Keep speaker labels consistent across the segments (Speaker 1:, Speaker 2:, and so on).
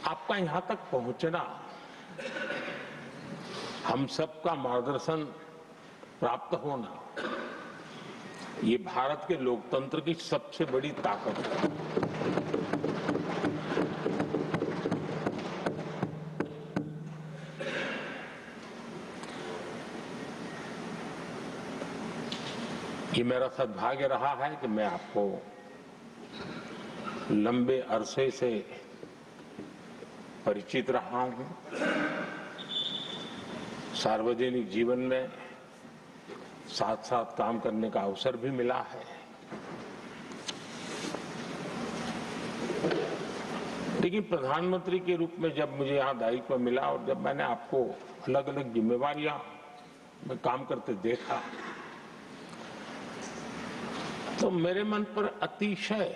Speaker 1: आपका यहां तक पहुंचना, हम सबका मार्गदर्शन प्राप्त होना, ये भारत के लोकतंत्र की सबसे बड़ी ताकत है। ये मेरा सद्भाग्य रहा है कि मैं आपको लंबे अरसे से परिचित रहा हूं, सार्वजनिक जीवन में साथ साथ काम करने का अवसर भी मिला है। लेकिन प्रधानमंत्री के रूप में जब मुझे यहाँ दायित्व मिला और जब मैंने आपको अलग अलग जिम्मेवारियां में काम करते देखा, तो मेरे मन पर अतिशय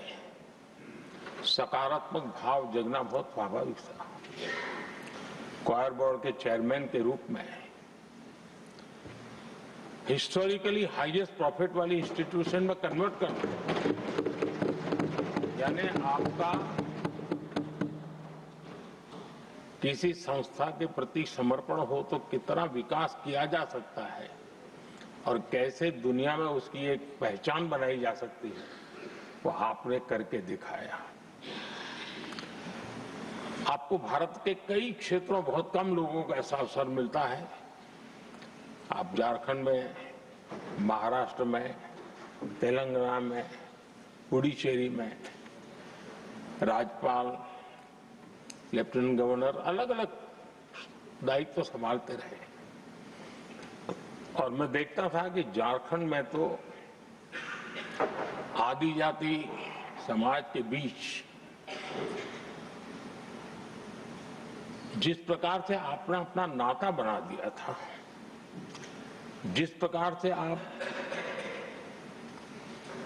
Speaker 1: सकारात्मक भाव जगना बहुत स्वाभाविक था। क्वायर बोर्ड के चेयरमैन के रूप में हिस्टोरिकली हाईएस्ट प्रॉफिट वाली इंस्टीट्यूशन में कन्वर्ट करना, यानी आपका किसी संस्था के प्रति समर्पण हो तो कितना विकास किया जा सकता है और कैसे दुनिया में उसकी एक पहचान बनाई जा सकती है, वो आपने करके दिखाया। आपको भारत के कई क्षेत्रों बहुत कम लोगों को ऐसा अवसर मिलता है। आप झारखंड में, महाराष्ट्र में, तेलंगाना में, पुडुचेरी में राज्यपाल, लेफ्टिनेंट गवर्नर अलग अलग दायित्व संभालते रहे। और मैं देखता था कि झारखंड में तो आदिजाति समाज के बीच जिस प्रकार से आपने अपना नाता बना दिया था, जिस प्रकार से आप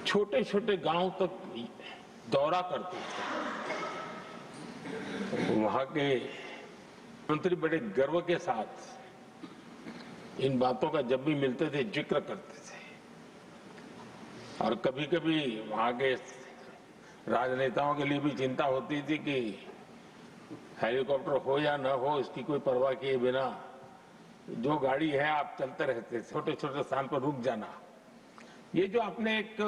Speaker 1: छोटे छोटे गांव तक दौरा करते थे, वहां के मंत्री बड़े गर्व के साथ इन बातों का जब भी मिलते थे जिक्र करते थे। और कभी कभी वहां के राजनेताओं के लिए भी चिंता होती थी कि हेलीकॉप्टर हो या न हो, इसकी कोई परवाह किए बिना जो गाड़ी है आप चलते रहते, छोटे छोटे स्थान पर रुक जाना। ये जो आपने एक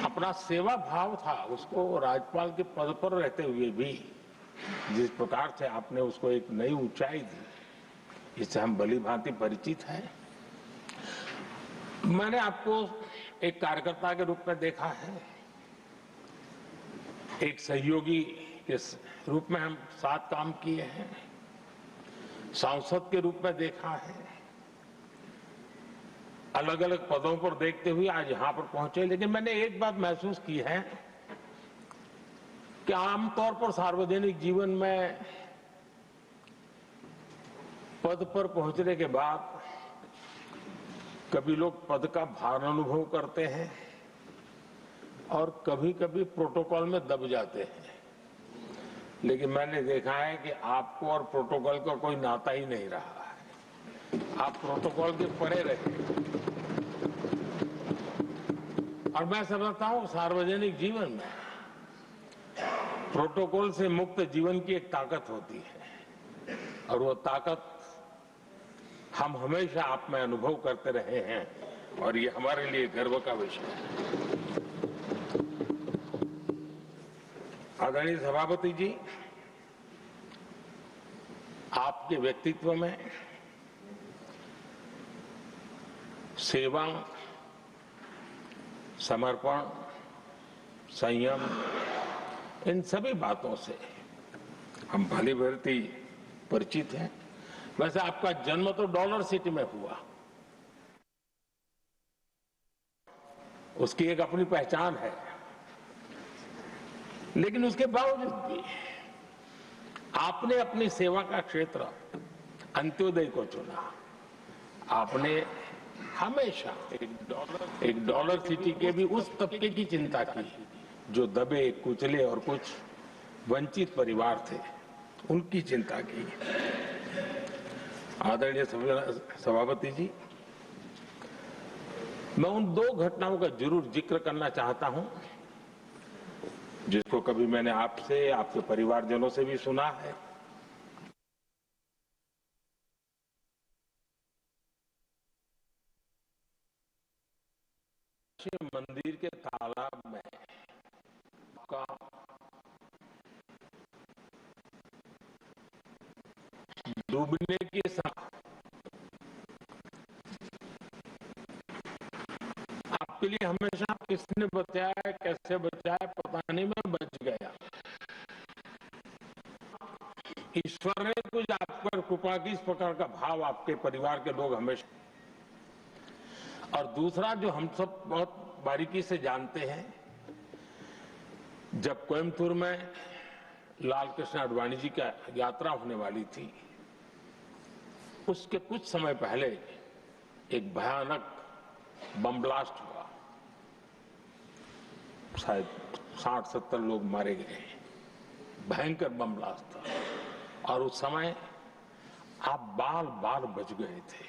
Speaker 1: अपना सेवा भाव था, उसको राज्यपाल के पद पर रहते हुए भी जिस प्रकार से आपने उसको एक नई ऊंचाई दी, इससे हम भली भांति परिचित हैं। मैंने आपको एक कार्यकर्ता के रूप में देखा है, एक सहयोगी के रूप में हम साथ काम किए हैं, सांसद के रूप में देखा है, अलग अलग पदों पर देखते हुए आज यहां पर पहुंचे। लेकिन मैंने एक बात महसूस की है कि आमतौर पर सार्वजनिक जीवन में पद पर पहुंचने के बाद कभी लोग पद का भार अनुभव करते हैं और कभी कभी प्रोटोकॉल में दब जाते हैं। लेकिन मैंने देखा है कि आपको और प्रोटोकॉल का कोई नाता ही नहीं रहा है, आप प्रोटोकॉल के परे रहे। और मैं समझता हूं सार्वजनिक जीवन में प्रोटोकॉल से मुक्त जीवन की एक ताकत होती है, और वो ताकत हम हमेशा आप में अनुभव करते रहे हैं, और ये हमारे लिए गर्व का विषय है। आदरणीय सभापति जी, आपके व्यक्तित्व में सेवा, समर्पण, संयम, इन सभी बातों से हम भली भांति परिचित हैं। वैसे आपका जन्म तो डॉलर सिटी में हुआ, उसकी एक अपनी पहचान है, लेकिन उसके बावजूद भी आपने अपनी सेवा का क्षेत्र अंत्योदय को चुना। आपने हमेशा एक डॉलर सिटी के भी उस तबके की चिंता की जो दबे, कुचले और कुछ वंचित परिवार थे, उनकी चिंता की। आदरणीय सभापति जी, मैं उन दो घटनाओं का जरूर जिक्र करना चाहता हूं जिसको कभी मैंने आपसे, आपके परिवारजनों से भी सुना है। मंदिर के तालाब में का डूबने के समय आपके लिए हमेशा किसने बचाया, कैसे बचाया पता नहीं, मैं बच गया। ईश्वर ने कुछ आप पर कृपा की, इस प्रकार का भाव आपके परिवार के लोग हमेशा। और दूसरा जो हम सब बहुत बारीकी से जानते हैं, जब कोयम्बतूर में लाल कृष्ण आडवाणी जी की यात्रा होने वाली थी, उसके कुछ समय पहले एक भयानक बम ब्लास्ट हुआ। शायद 60-70 लोग मारे गए। भयंकर बम ब्लास्ट था और उस समय आप बाल बाल बच गए थे।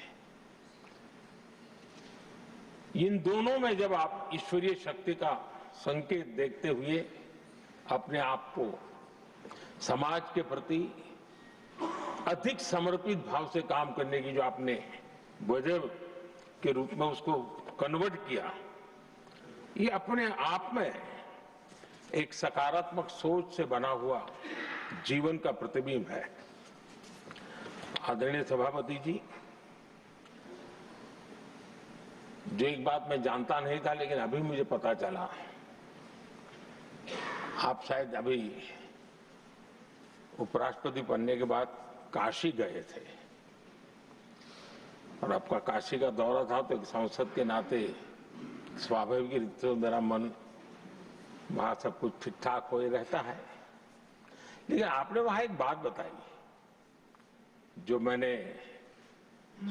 Speaker 1: इन दोनों में जब आप ईश्वरीय शक्ति का संकेत देखते हुए अपने आप को समाज के प्रति अधिक समर्पित भाव से काम करने की जो आपने वजह के रूप में उसको कन्वर्ट किया, ये अपने आप में एक सकारात्मक सोच से बना हुआ जीवन का प्रतिबिंब है। आदरणीय सभापति जी, जो एक बात मैं जानता नहीं था लेकिन अभी मुझे पता चला, आप शायद अभी उपराष्ट्रपति बनने के बाद काशी गए थे और आपका काशी का दौरा था, तो एक सांसद के नाते स्वाभाविक रूप से मेरा मन वहां सब कुछ ठीक ठाक हो ही रहता है। लेकिन आपने वहां एक बात बताई जो मैंने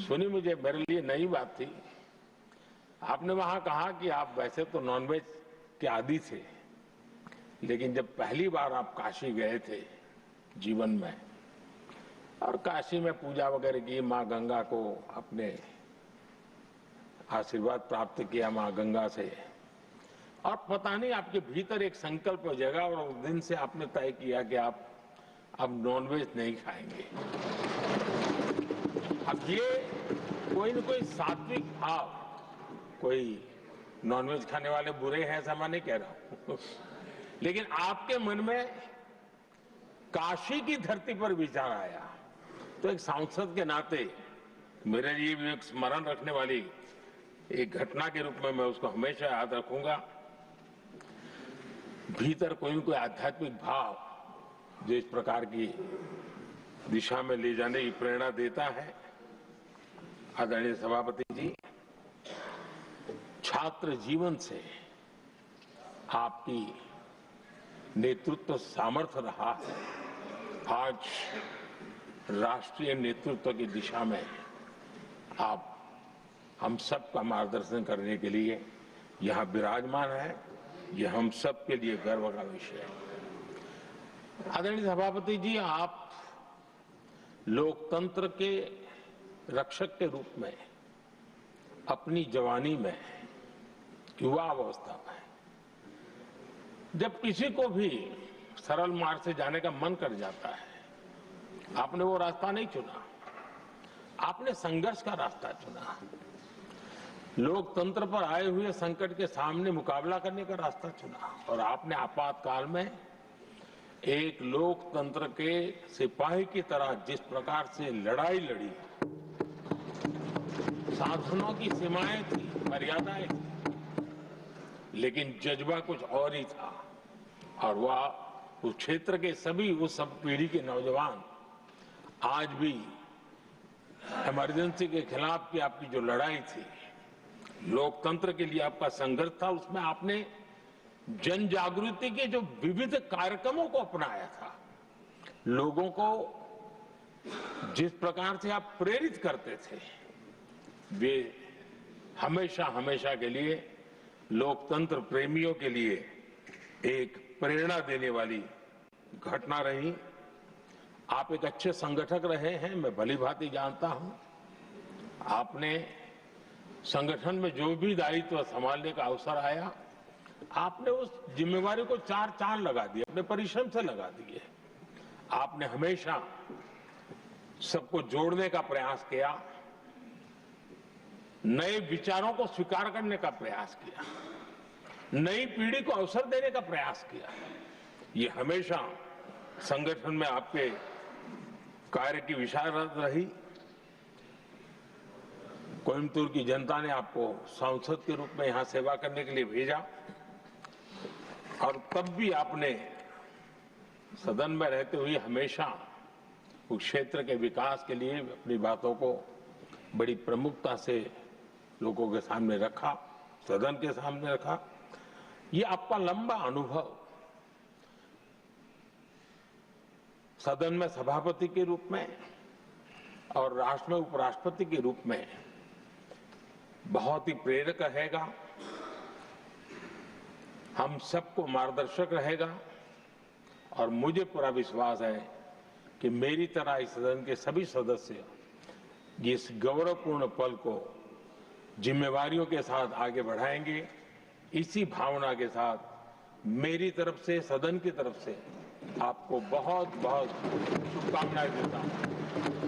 Speaker 1: सुनी, मुझे मेरे लिए नई बात थी। आपने वहां कहा कि आप वैसे तो नॉनवेज के आदी थे, लेकिन जब पहली बार आप काशी गए थे जीवन में और काशी में पूजा वगैरह की, माँ गंगा को अपने आशीर्वाद प्राप्त किया माँ गंगा से, और पता नहीं आपके भीतर एक संकल्प हो जाएगा और उस दिन से आपने तय किया कि आप अब नॉनवेज नहीं खाएंगे। अब ये कोई न कोई सात्विक भाव, कोई नॉनवेज खाने वाले बुरे हैं ऐसा मैं नहीं कह रहा हूं, लेकिन आपके मन में काशी की धरती पर विचार आया, तो एक सांसद के नाते मेरे लिए भी एक स्मरण रखने वाली एक घटना के रूप में मैं उसको हमेशा याद रखूंगा। भीतर कोई न कोई आध्यात्मिक भाव जो इस प्रकार की दिशा में ले जाने की प्रेरणा देता है। आदरणीय सभापति जी, छात्र जीवन से आपकी नेतृत्व सामर्थ्य रहा है। आज राष्ट्रीय नेतृत्व की दिशा में आप हम सब का मार्गदर्शन करने के लिए यहाँ विराजमान है, ये हम सब के लिए गर्व का विषय है। आदरणीय सभापति जी, आप लोकतंत्र के रक्षक के रूप में अपनी जवानी में, युवा अवस्था में, जब किसी को भी सरल मार्ग से जाने का मन कर जाता है, आपने वो रास्ता नहीं चुना, आपने संघर्ष का रास्ता चुना। लोकतंत्र पर आए हुए संकट के सामने मुकाबला करने का रास्ता चुना और आपने आपातकाल में एक लोकतंत्र के सिपाही की तरह जिस प्रकार से लड़ाई लड़ी, शासनों की सीमाएं थी, मर्यादाएं थी, लेकिन जज्बा कुछ और ही था। और वह उस क्षेत्र के सभी, उस सब पीढ़ी के नौजवान आज भी इमरजेंसी के खिलाफ की आपकी जो लड़ाई थी, लोकतंत्र के लिए आपका संघर्ष था, उसमें आपने जन जागृति के जो विविध कार्यक्रमों को अपनाया था, लोगों को जिस प्रकार से आप प्रेरित करते थे, वे हमेशा हमेशा के लिए लोकतंत्र प्रेमियों के लिए एक प्रेरणा देने वाली घटना रही। आप एक अच्छे संगठक रहे हैं, मैं भली भांति जानता हूं। आपने संगठन में जो भी दायित्व संभालने का अवसर आया, आपने उस जिम्मेवारी को चार चांद लगा दिए, अपने परिश्रम से लगा दिए। आपने हमेशा सबको जोड़ने का प्रयास किया, नए विचारों को स्वीकार करने का प्रयास किया, नई पीढ़ी को अवसर देने का प्रयास किया। ये हमेशा संगठन में आपके कार्य की विशारद रही। कोयम्बतूर की जनता ने आपको सांसद के रूप में यहां सेवा करने के लिए भेजा और तब भी आपने सदन में रहते हुए हमेशा उस क्षेत्र के विकास के लिए अपनी बातों को बड़ी प्रमुखता से लोगों के सामने रखा, सदन के सामने रखा। ये आपका लंबा अनुभव सदन में सभापति के रूप में और राष्ट्र में उपराष्ट्रपति के रूप में बहुत ही प्रेरक रहेगा, हम सबको मार्गदर्शक रहेगा। और मुझे पूरा विश्वास है कि मेरी तरह इस सदन के सभी सदस्य इस गौरवपूर्ण पल को जिम्मेवारियों के साथ आगे बढ़ाएंगे। इसी भावना के साथ मेरी तरफ से, सदन की तरफ से आपको बहुत बहुत शुभकामनाएं देता हूं।